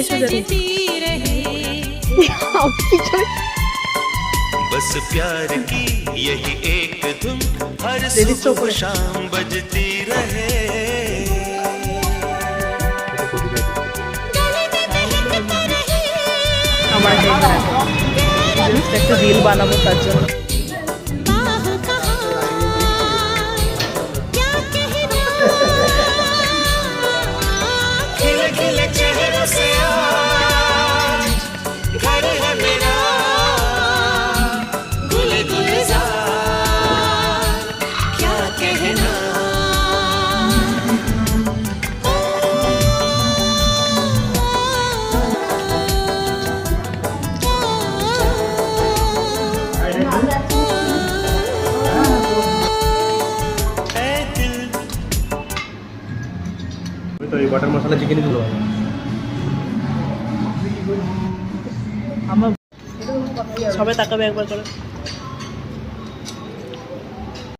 सजती रहे बस प्यार की यही एक धुन हर सुबह शाम बजती रहे একটা রিল বানাবো তার জন্য। তো এই বাটার মশলা চিকেন গুলো আমার সবাই তাকাবে একবার করে।